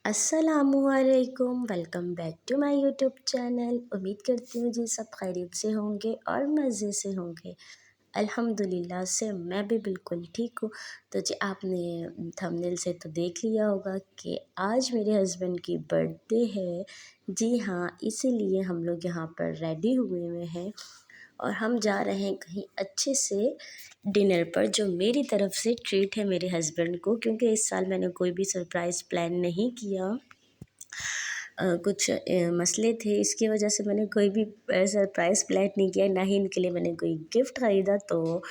अस्सलामुअलैकुम, welcome back to my YouTube channel. उम्मीद करती हूँ जी सब खैरियत से होंगे और मज़े से होंगे। अल्हम्दुलिल्लाह से मैं भी बिल्कुल ठीक हूँ। तो जी आपने थंबनेल से तो देख लिया होगा कि आज मेरे हस्बैंड की बर्थडे है। जी हाँ, इसीलिए हम लोग यहाँ पर रेडी हुए हुए हैं और हम जा रहे हैं कहीं अच्छे से डिनर पर, जो मेरी तरफ से ट्रीट है मेरे हस्बैंड को, क्योंकि इस साल मैंने कोई भी सरप्राइज़ प्लान नहीं किया। कुछ मसले थे, इसकी वजह से मैंने कोई भी सरप्राइज़ प्लान नहीं किया, ना ही इनके लिए मैंने कोई गिफ्ट ख़रीदा। तो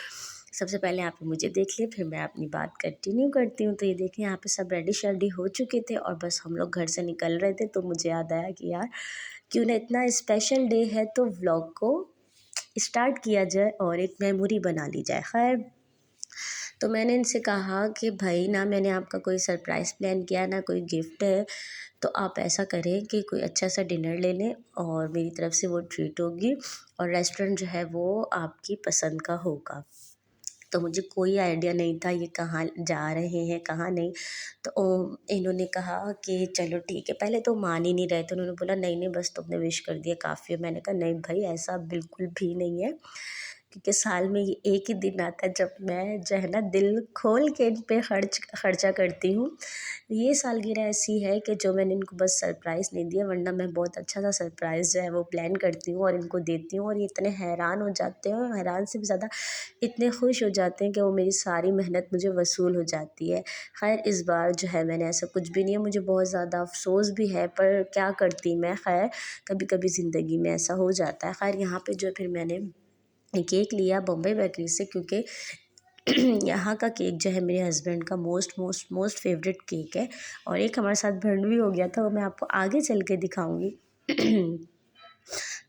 सबसे पहले आप मुझे देख लिए, फिर मैं अपनी बात कंटिन्यू करती हूँ। तो ये देखिए, यहाँ पे सब रेडी शेडी हो चुके थे और बस हम लोग घर से निकल रहे थे। तो मुझे याद आया कि यार क्यों ना, इतना स्पेशल डे है तो व्लॉग को स्टार्ट किया जाए और एक मेमोरी बना ली जाए। खैर, तो मैंने इनसे कहा कि भाई ना, मैंने आपका कोई सरप्राइज़ प्लान किया ना कोई गिफ्ट है, तो आप ऐसा करें कि कोई अच्छा सा डिनर ले लें और मेरी तरफ से वो ट्रीट होगी और रेस्टोरेंट जो है वो आपकी पसंद का होगा। तो मुझे कोई आइडिया नहीं था ये कहाँ जा रहे हैं कहाँ नहीं। तो इन्होंने कहा कि चलो ठीक है। पहले तो मान ही नहीं रहे थे, उन्होंने बोला नहीं नहीं, बस तुमने विश कर दिया काफ़ी है। मैंने कहा नहीं भाई, ऐसा बिल्कुल भी नहीं है, क्योंकि साल में ये एक ही दिन आता है जब मैं जो है ना दिल खोल के इन पे खर्चा करती हूँ। ये सालगिरह ऐसी है कि जो मैंने इनको बस सरप्राइज़ नहीं दिया, वरना मैं बहुत अच्छा सा सरप्राइज़ जो है वो प्लान करती हूँ और इनको देती हूँ, और ये इतने हैरान हो जाते हैं, हैरान से भी ज़्यादा इतने खुश हो जाते हैं कि वो मेरी सारी मेहनत मुझे वसूल हो जाती है। खैर, इस बार जो है मैंने ऐसा कुछ भी नहीं है, मुझे बहुत ज़्यादा अफ़सोस भी है, पर क्या करती मैं। खैर, कभी कभी ज़िंदगी में ऐसा हो जाता है। खैर, यहाँ पे जो है फिर मैंने केक लिया बॉम्बे बेकरी से, क्योंकि यहाँ का केक जो है मेरे हस्बैंड का most most most favourite cake है। और एक हमारे साथ भंड भी हो गया था, वो मैं आपको आगे चल के दिखाऊंगी।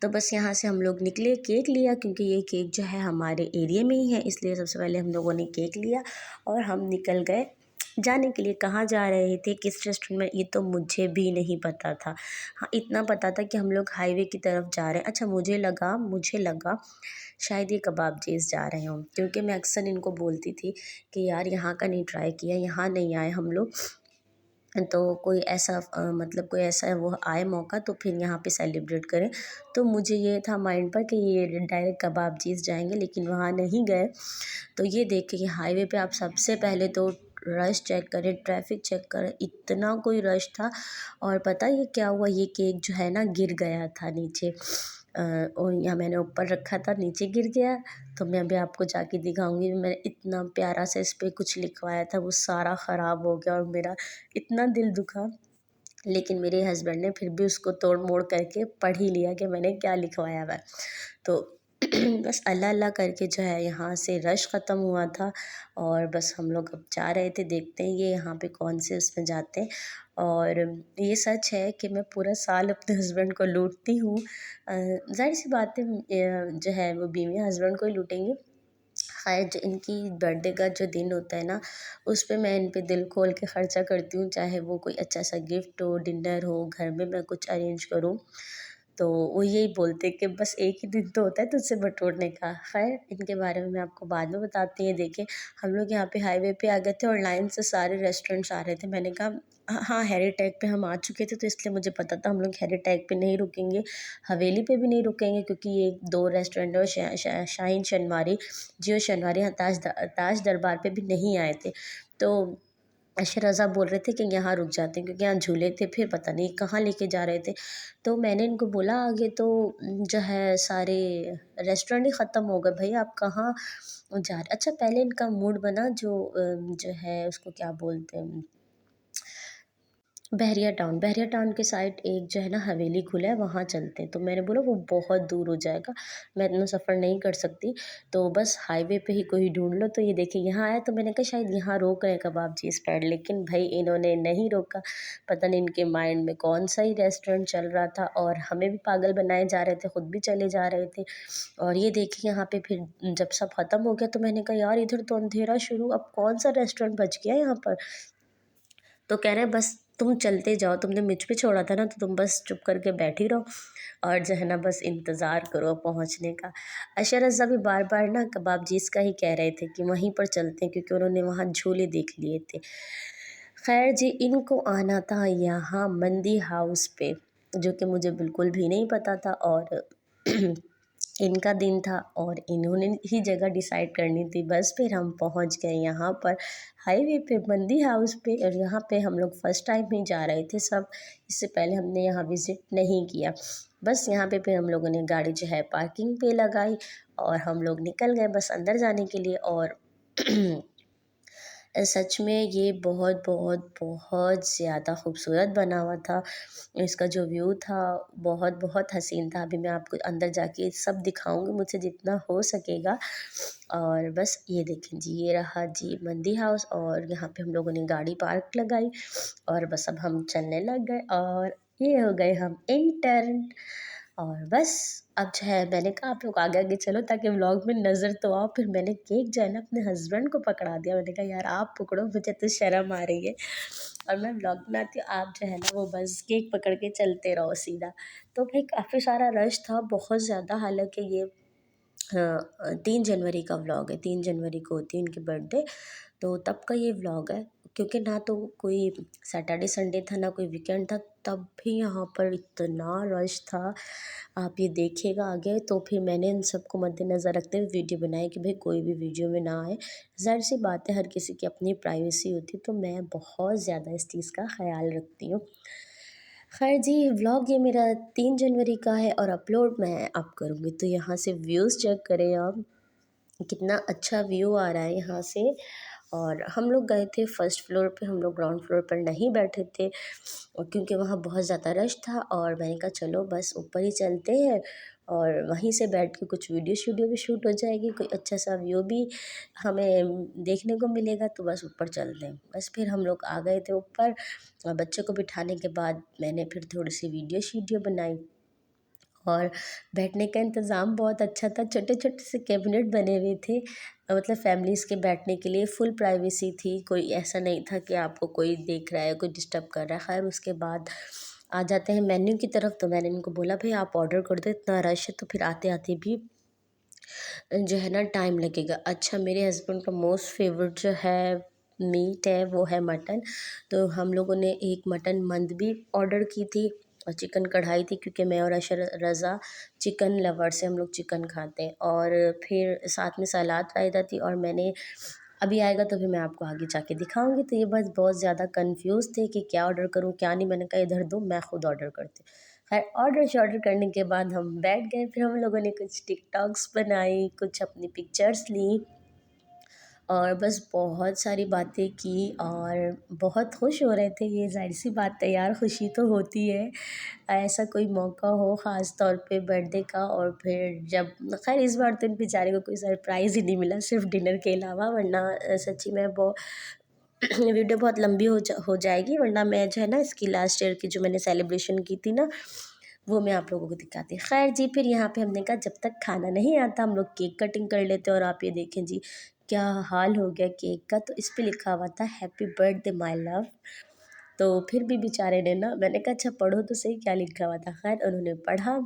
तो बस यहाँ से हम लोग निकले, केक लिया, क्योंकि ये केक जो है हमारे एरिया में ही है, इसलिए सबसे पहले हम लोगों ने केक लिया और हम निकल गए जाने के लिए। कहाँ जा रहे थे, किस रेस्टोरेंट में, ये तो मुझे भी नहीं पता था। हाँ, इतना पता था कि हम लोग हाईवे की तरफ जा रहे हैं। अच्छा, मुझे लगा शायद ये कबाबचीज़ जा रहे हों, क्योंकि मैं अक्सर इनको बोलती थी कि यार यहाँ का नहीं ट्राई किया, यहाँ नहीं आए हम लोग, तो कोई ऐसा मतलब कोई ऐसा वो आए मौका तो फिर यहाँ पे सेलिब्रेट करें। तो मुझे ये था माइंड पर कि ये डायरेक्ट कबाबचीज़ जाएंगे, लेकिन वहाँ नहीं गए। तो ये देख के हाईवे पे आप सबसे पहले तो रश चेक करें, ट्रैफिक चेक करें, इतना कोई रश था। और पता ये क्या हुआ, ये केक जो है ना गिर गया था नीचे। और यहाँ मैंने ऊपर रखा था, नीचे गिर गया। तो मैं अभी आपको जाके दिखाऊंगी। मैंने इतना प्यारा सा इस पर कुछ लिखवाया था, वो सारा ख़राब हो गया और मेरा इतना दिल दुखा। लेकिन मेरे हस्बैंड ने फिर भी उसको तोड़ मोड़ करके पढ़ ही लिया कि मैंने क्या लिखवाया हुआ है। तो बस अल्लाह अल्लाह करके जो है यहाँ से रश ख़त्म हुआ था और बस हम लोग अब जा रहे थे, देखते हैं ये यहाँ पे कौन से उसमें जाते हैं। और ये सच है कि मैं पूरा साल अपने हस्बैंड को लूटती हूँ। ज़ाहिर सी बात है, जो है वो बीवी हस्बैंड को ही लूटेंगी। खैर, जो इनकी बर्थडे का जो दिन होता है ना, उस पे मैं इन पे दिल खोल के ख़र्चा करती हूँ, चाहे वो कोई अच्छा सा गिफ्ट हो, डिनर हो, घर में मैं कुछ अरेंज करूँ। तो वो यही बोलते हैं कि बस एक ही दिन तो होता है तुझसे बटोरने का। खैर, इनके बारे में मैं आपको बाद में बताती हैं। देखिए, हम लोग यहाँ पे हाईवे पे आ गए थे और लाइन से सारे रेस्टोरेंट्स आ रहे थे। मैंने कहा हाँ, हैरी टैग पे हम आ चुके थे, तो इसलिए मुझे पता था हम लोग हैरी टैग पे नहीं रुकेंगे, हवेली पे भी नहीं रुकेंगे, क्योंकि ये 2 रेस्टोरेंट और शाहीन शनवारी, जियो शनवारी, यहाँ ताज दरबार पे भी नहीं आए थे। तो शहज़ाद बोल रहे थे कि यहाँ रुक जाते हैं, क्योंकि यहाँ झूले थे, फिर पता नहीं कहाँ लेके जा रहे थे। तो मैंने इनको बोला आगे तो जो है सारे रेस्टोरेंट ही ख़त्म हो गए, भाई आप कहाँ जा रहे। अच्छा, पहले इनका मूड बना, जो है उसको क्या बोलते हैं, बहरिया टाउन के साइड एक जो है ना हवेली खुला है, वहाँ चलते हैं। तो मैंने बोला वो बहुत दूर हो जाएगा, मैं इतना सफ़र नहीं कर सकती, तो बस हाईवे पे ही कोई ढूंढ लो। तो ये देखिए यहाँ आया, तो मैंने कहा शायद यहाँ रोक रहे हैं कबाबची स्पैड, लेकिन भाई इन्होंने नहीं रोका। पता नहीं इनके माइंड में कौन सा ही रेस्टोरेंट चल रहा था, और हमें भी पागल बनाए जा रहे थे, ख़ुद भी चले जा रहे थे। और ये देखिए यहाँ पे फिर जब सब ख़त्म हो गया, तो मैंने कहा यार इधर तो अंधेरा शुरू, अब कौन सा रेस्टोरेंट बच गया यहाँ पर। तो कह रहे बस तुम चलते जाओ, तुमने मुझ पे छोड़ा था ना, तो तुम बस चुप करके बैठी रहो और जो है ना बस इंतज़ार करो पहुंचने का। अशरजा भी बार बार ना कबाबजीज़ का ही कह रहे थे कि वहीं पर चलते हैं, क्योंकि उन्होंने वहाँ झूले देख लिए थे। खैर जी, इनको आना था यहाँ मंदी हाउस पे, जो कि मुझे बिल्कुल भी नहीं पता था, और इनका दिन था और इन्होंने ही जगह डिसाइड करनी थी। बस फिर हम पहुँच गए यहाँ पर हाईवे पे मंदी हाउस पे, और यहाँ पे हम लोग फर्स्ट टाइम ही जा रहे थे सब। इससे पहले हमने यहाँ विज़िट नहीं किया। बस यहाँ पे फिर हम लोगों ने गाड़ी जो है पार्किंग पे लगाई और हम लोग निकल गए बस अंदर जाने के लिए। और सच में ये बहुत बहुत बहुत ज़्यादा खूबसूरत बना हुआ था। इसका जो व्यू था बहुत बहुत हसीन था। अभी मैं आपको अंदर जाके सब दिखाऊंगी मुझसे जितना हो सकेगा। और बस ये देखें जी, ये रहा जी मंदी हाउस, और यहाँ पे हम लोगों ने गाड़ी पार्क लगाई और बस अब हम चलने लग गए और ये हो गए हम इंटर। और बस अब जो है मैंने कहा आप लोग आगे आगे चलो ताकि व्लॉग में नज़र तो आओ। फिर मैंने केक जो है ना अपने हस्बैंड को पकड़ा दिया। मैंने कहा यार आप पकड़ो, मुझे तो शर्म आ रही है और मैं व्लॉग बनाती हूँ, आप जो है ना वो बस केक पकड़ के चलते रहो सीधा। तो भाई काफ़ी सारा रश था, बहुत ज़्यादा। हालांकि ये 3 जनवरी का व्लॉग है, 3 जनवरी को होती है इनकी बर्थडे, तो तब का ये व्लॉग है। क्योंकि ना तो कोई सैटरडे संडे था ना कोई वीकेंड था, तब भी यहाँ पर इतना रश था। आप ये देखिएगा आगे। तो फिर मैंने इन सबको मद्देनज़र रखते हुए वीडियो बनाई कि भाई कोई भी वीडियो में ना आए। ज़ाहिर सी बात है हर किसी की अपनी प्राइवेसी होती है, तो मैं बहुत ज़्यादा इस चीज़ का ख्याल रखती हूँ। खैर जी, व्लॉग ये मेरा 3 जनवरी का है और अपलोड मैं अब करूँगी। तो यहाँ से व्यूज़ चेक करें आप, कितना अच्छा व्यू आ रहा है यहाँ से। और हम लोग गए थे फर्स्ट फ्लोर पे, हम लोग ग्राउंड फ्लोर पर नहीं बैठे थे और क्योंकि वहाँ बहुत ज़्यादा रश था। और मैंने कहा चलो बस ऊपर ही चलते हैं और वहीं से बैठ के कुछ वीडियो शीडियो भी शूट हो जाएगी, कोई अच्छा सा व्यू भी हमें देखने को मिलेगा। तो बस ऊपर चलते हैं। बस फिर हम लोग आ गए थे ऊपर और बच्चों को बिठाने के बाद मैंने फिर थोड़ी सी वीडियो शीडियो बनाई। और बैठने का इंतज़ाम बहुत अच्छा था, छोटे छोटे से कैबिनेट बने हुए थे, मतलब फैमिलीज़ के बैठने के लिए फुल प्राइवेसी थी। कोई ऐसा नहीं था कि आपको कोई देख रहा है, कोई डिस्टर्ब कर रहा है। खैर उसके बाद आ जाते हैं मेन्यू की तरफ। तो मैंने इनको बोला भाई आप ऑर्डर कर दो, इतना रश है तो फिर आते आते भी जो है ना टाइम लगेगा। अच्छा, मेरे हस्बैंड का मोस्ट फेवरेट जो है मीट है वो है मटन। तो हम लोगों ने एक मटन मंद भी ऑर्डर की थी और चिकन कढ़ाई थी, क्योंकि मैं और अशर रज़ा चिकन लवर से हम लोग चिकन खाते हैं। और फिर साथ में सलाद रायता थी। और मैंने अभी आएगा तो फिर मैं आपको आगे जाके दिखाऊंगी। तो ये बस बहुत ज़्यादा कंफ्यूज थे कि क्या ऑर्डर करूँ क्या नहीं। मैंने कहा इधर दो, मैं खुद ऑर्डर करती हूँ। खैर ऑर्डर करने के बाद हम बैठ गए। फिर हम लोगों ने कुछ टिकटॉक्स बनाई, कुछ अपनी पिक्चर्स ली और बस बहुत सारी बातें की और बहुत खुश हो रहे थे। ये ज़ाहिर सी बात है यार, खुशी तो होती है ऐसा कोई मौका हो ख़ास तौर पे बर्थडे का। और फिर जब खैर इस बार तो इन बेचारे को कोई सरप्राइज़ ही नहीं मिला सिर्फ डिनर के अलावा, वरना सच्ची में वो वीडियो बहुत लंबी हो जाएगी। वरना मैं जो है ना इसकी लास्ट ईयर की जो मैंने सेलिब्रेशन की थी ना, वो मैं आप लोगों को दिखाती। खैर जी, फिर यहाँ पे हमने कहा जब तक खाना नहीं आता हम लोग केक कटिंग कर लेते हैं। और आप ये देखें जी क्या हाल हो गया केक का। तो इस पे लिखा हुआ था हैप्पी बर्थडे माय लव। तो फिर भी बेचारे ने ना, मैंने कहा अच्छा पढ़ो तो सही क्या लिखा हुआ था। खैर उन्होंने पढ़ा।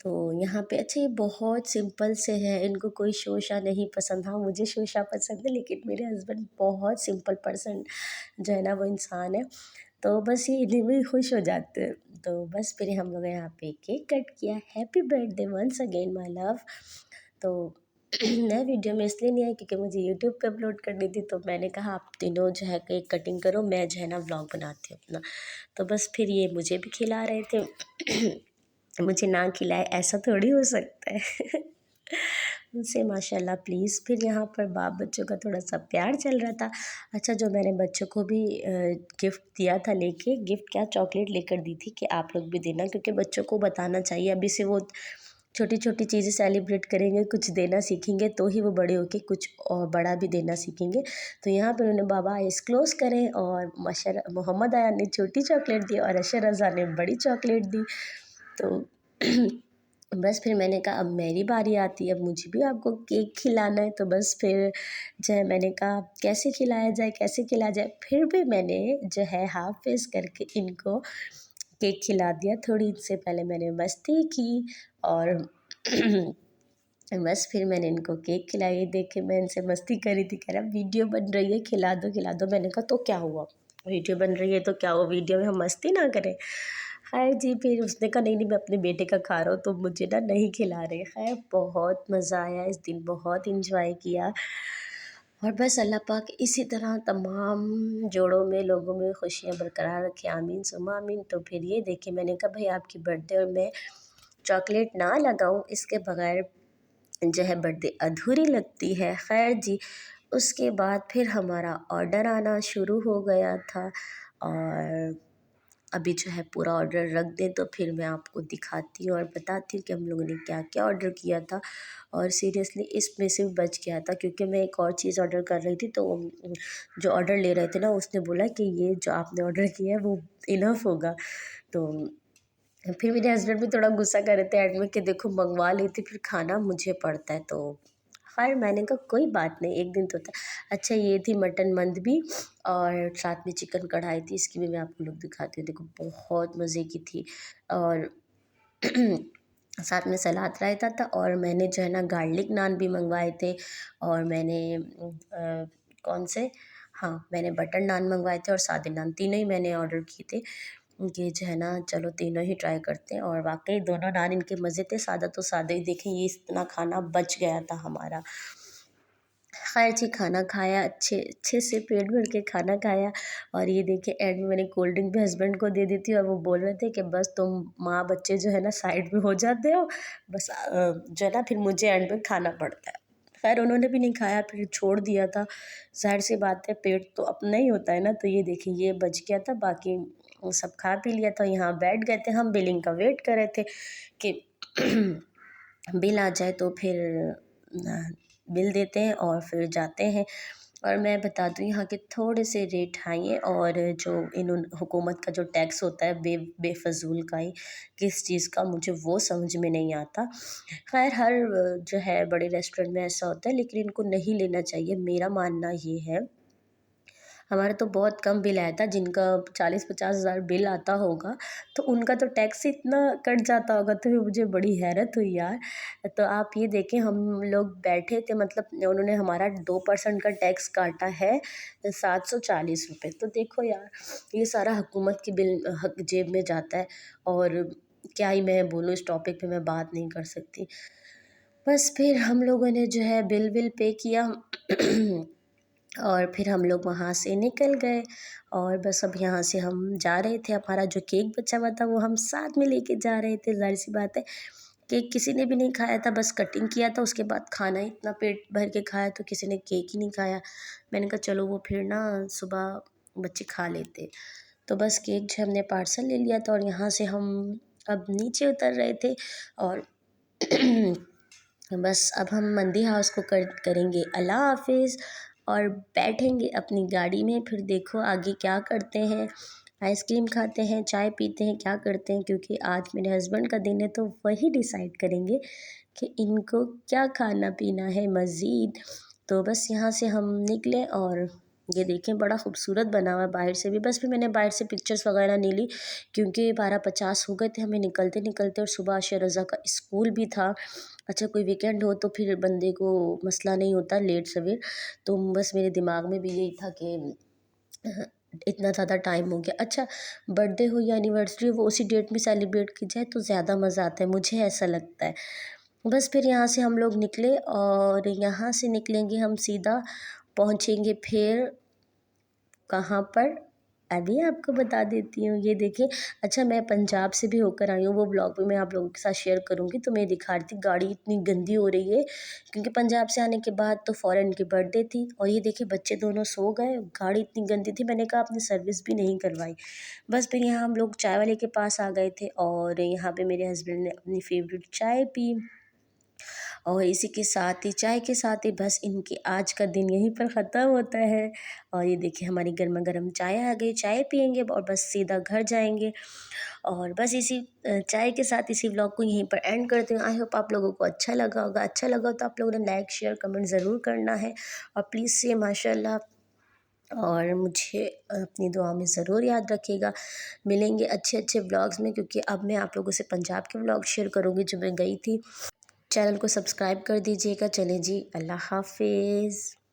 तो यहाँ पे अच्छा ये बहुत सिंपल से है, इनको कोई शोशा नहीं पसंद। हाँ मुझे शोशा पसंद है, लेकिन मेरे हस्बैंड बहुत सिंपल पर्सन जो है ना वो इंसान है। तो बस ये इन्हीं में खुश हो जाते हैं। तो बस फिर हम लोग यहाँ पे केक कट किया, happy birthday once again my love. तो मैं वीडियो में इसलिए नहीं आई क्योंकि मुझे यूट्यूब पे अपलोड करनी थी। तो मैंने कहा आप तीनों जो है केक कटिंग करो, मैं जो है ना व्लॉग बनाती हूँ अपना। तो बस फिर ये मुझे भी खिला रहे थे मुझे ना खिलाए ऐसा थोड़ी हो सकता है उनसे माशाल्लाह प्लीज़। फिर यहाँ पर बाप बच्चों का थोड़ा सा प्यार चल रहा था। अच्छा, जो मैंने बच्चों को भी गिफ्ट दिया था, लेके गिफ्ट क्या चॉकलेट लेकर दी थी कि आप लोग भी देना, क्योंकि बच्चों को बताना चाहिए अभी से। वो छोटी छोटी चीज़ें सेलिब्रेट करेंगे, कुछ देना सीखेंगे, तो ही वो बड़े होके कुछ और बड़ा भी देना सीखेंगे। तो यहाँ पर उन्होंने बाबा आइस क्लोज करें और मोहम्मद आया ने छोटी चॉकलेट दी और अशर रज़ा ने बड़ी चॉकलेट दी। तो बस फिर मैंने कहा अब मेरी बारी आती है, अब मुझे भी आपको केक खिलाना है। तो बस फिर जो है मैंने कहा कैसे खिलाया जाए कैसे खिलाया जाए। फिर भी मैंने जो है हाफ फेस करके इनको केक खिला दिया। थोड़ी इससे पहले मैंने मस्ती की और बस फिर मैंने इनको केक खिलाई। देख के मैं इनसे मस्ती कर रही थी, कह रहा वीडियो बन रही है, खिला दो खिला दो। मैंने कहा तो क्या हुआ, वीडियो बन रही है तो क्या हुआ, वीडियो में हम मस्ती ना करें। खैर जी, फिर उसने कहा नहीं नहीं मैं अपने बेटे का खा रहा हूँ तो मुझे ना नहीं खिला रहे। खैर बहुत मज़ा आया इस दिन, बहुत इंजॉय किया। और बस अल्लाह पाक इसी तरह तमाम जोड़ों में, लोगों में खुशियाँ बरकरार रखे, आमीन सुम्मा आमीन। तो फिर ये देखिए, मैंने कहा भाई आपकी बर्थडे और मैं चॉकलेट ना लगाऊं, इसके बगैर जो है बर्थडे अधूरी लगती है। खैर जी, उसके बाद फिर हमारा ऑर्डर आना शुरू हो गया था। और अभी जो है पूरा ऑर्डर रख दें तो फिर मैं आपको दिखाती हूँ और बताती हूँ कि हम लोगों ने क्या क्या ऑर्डर किया था। और सीरियसली इसमें से बच गया था, क्योंकि मैं एक और चीज़ ऑर्डर कर रही थी, तो जो ऑर्डर ले रहे थे ना उसने बोला कि ये जो आपने ऑर्डर किया है वो इनफ होगा। तो फिर मेरे हस्बैंड भी थोड़ा गुस्सा कर रहे थे एंड में कि देखो मंगवा लेती फिर खाना मुझे पड़ता है। तो खैर मैंने कहा कोई बात नहीं, एक दिन तो था। अच्छा ये थी मटन मंद भी, और साथ में चिकन कढ़ाई थी, इसकी भी मैं आपको लोग दिखाती हूँ। देखो बहुत मज़े की थी। और साथ में सलाद रायता था। और मैंने जो है ना गार्लिक नान भी मंगवाए थे। और मैंने कौन से, हाँ मैंने बटर नान मंगवाए थे और सादे नान, तीनों ही मैंने ऑर्डर किए थे। कि जो है ना चलो तीनों ही ट्राई करते हैं। और वाकई दोनों नान इनके मज़े थे। सादा तो सादा ही, देखें ये इतना खाना बच गया था हमारा। खैर जी, खाना खाया, अच्छे अच्छे से पेट भर के खाना खाया। और ये देखिए एंड में मैंने कोल्ड ड्रिंक भी हस्बैंड को दे दी थी, और वो बोल रहे थे कि बस तुम माँ बच्चे जो है ना साइड में हो जाते हो, बस जो है ना फिर मुझे एंड में खाना पड़ता है। खैर उन्होंने भी नहीं खाया, फिर छोड़ दिया था। ज़ाहिर सी बात है, पेट तो अपना ही होता है ना। तो ये देखिए ये बच गया था, बाकी वो सब खा पी लिया था। यहाँ बैठ गए थे, हम बिलिंग का वेट कर रहे थे कि बिल आ जाए तो फिर बिल देते हैं और फिर जाते हैं। और मैं बता दूँ यहाँ के थोड़े से रेट हाई हैं। और जो हुकूमत का जो टैक्स होता है बेफजूल का ही, किस चीज़ का मुझे वो समझ में नहीं आता। खैर हर जो है बड़े रेस्टोरेंट में ऐसा होता है, लेकिन इनको नहीं लेना चाहिए, मेरा मानना ये है। हमारा तो बहुत कम बिल आया था, जिनका 40-50 हज़ार बिल आता होगा तो उनका तो टैक्स इतना कट जाता होगा। तो फिर मुझे बड़ी हैरत हुई यार। तो आप ये देखें, हम लोग बैठे थे, मतलब उन्होंने हमारा 2% का टैक्स काटा है, 740 रुपये। तो देखो यार, ये सारा हुकूमत की बिल जेब में जाता है। और क्या ही मैं बोलूँ, इस टॉपिक पे मैं बात नहीं कर सकती। बस फिर हम लोगों ने जो है बिल विल पे किया और फिर हम लोग वहाँ से निकल गए। और बस अब यहाँ से हम जा रहे थे, हमारा जो केक बचा हुआ था वो हम साथ में लेके जा रहे थे। ज़ाहिर सी बात है, केक किसी ने भी नहीं खाया था, बस कटिंग किया था, उसके बाद खाना ही इतना पेट भर के खाया तो किसी ने केक ही नहीं खाया। मैंने कहा चलो वो फिर ना सुबह बच्चे खा लेते। तो बस केक जो हमने पार्सल ले लिया था, और यहाँ से हम अब नीचे उतर रहे थे। और बस अब हम मंदी हाउस को करेंगे अल्लाह हाफिज़, और बैठेंगे अपनी गाड़ी में। फिर देखो आगे क्या करते हैं, आइसक्रीम खाते हैं, चाय पीते हैं, क्या करते हैं, क्योंकि आज मेरे हस्बैंड का दिन है तो वही डिसाइड करेंगे कि इनको क्या खाना पीना है मज़ीद। तो बस यहाँ से हम निकले, और ये देखें बड़ा खूबसूरत बना हुआ है बाहर से भी। बस फिर मैंने बाहर से पिक्चर्स वगैरह नहीं ली, क्योंकि 12:50 हो गए थे हमें निकलते निकलते, और सुबह आशा रज़ा का स्कूल भी था। अच्छा कोई वीकेंड हो तो फिर बंदे को मसला नहीं होता लेट सवेर। तो बस मेरे दिमाग में भी यही था कि अ, इतना ज़्यादा टाइम हो गया। अच्छा, बर्थडे हो या एनिवर्सरी हो, वो उसी डेट में सेलिब्रेट की जाए तो ज़्यादा मज़ा आता है, मुझे ऐसा लगता है। बस फिर यहाँ से हम लोग निकले, और यहाँ से निकलेंगे हम सीधा पहुँचेंगे फिर कहाँ पर, अभी आपको बता देती हूँ। ये देखिए, अच्छा मैं पंजाब से भी होकर आई हूँ, वो ब्लॉग भी मैं आप लोगों के साथ शेयर करूँगी। तो मैं दिखा रही थी गाड़ी इतनी गंदी हो रही है, क्योंकि पंजाब से आने के बाद तो फ़ौरन की बर्थडे थी। और ये देखिए बच्चे दोनों सो गए, गाड़ी इतनी गंदी थी, मैंने कहा आपने सर्विस भी नहीं करवाई। बस फिर यहाँ हम लोग चाय वाले के पास आ गए थे, और यहाँ पे मेरे हस्बैंड ने अपनी फेवरेट चाय पी। और इसी के साथ ही, चाय के साथ ही, बस इनकी आज का दिन यहीं पर ख़त्म होता है। और ये देखिए हमारी गर्मा गर्म चाय आ गई, चाय पियेंगे और बस सीधा घर जाएंगे। और बस इसी चाय के साथ इसी व्लॉग को यहीं पर एंड करते हैं। आई होप आप लोगों को अच्छा लगा होगा। अच्छा लगा तो आप लोगों ने लाइक शेयर कमेंट ज़रूर करना है, और प्लीज़ से माशाल्लाह, और मुझे अपनी दुआ में ज़रूर याद रखिएगा। मिलेंगे अच्छे अच्छे व्लॉग्स में, क्योंकि अब मैं आप लोगों से पंजाब के व्लॉग शेयर करूँगी जो मैं गई थी। चैनल को सब्सक्राइब कर दीजिएगा। चलें जी, अल्लाह हाफ़िज़।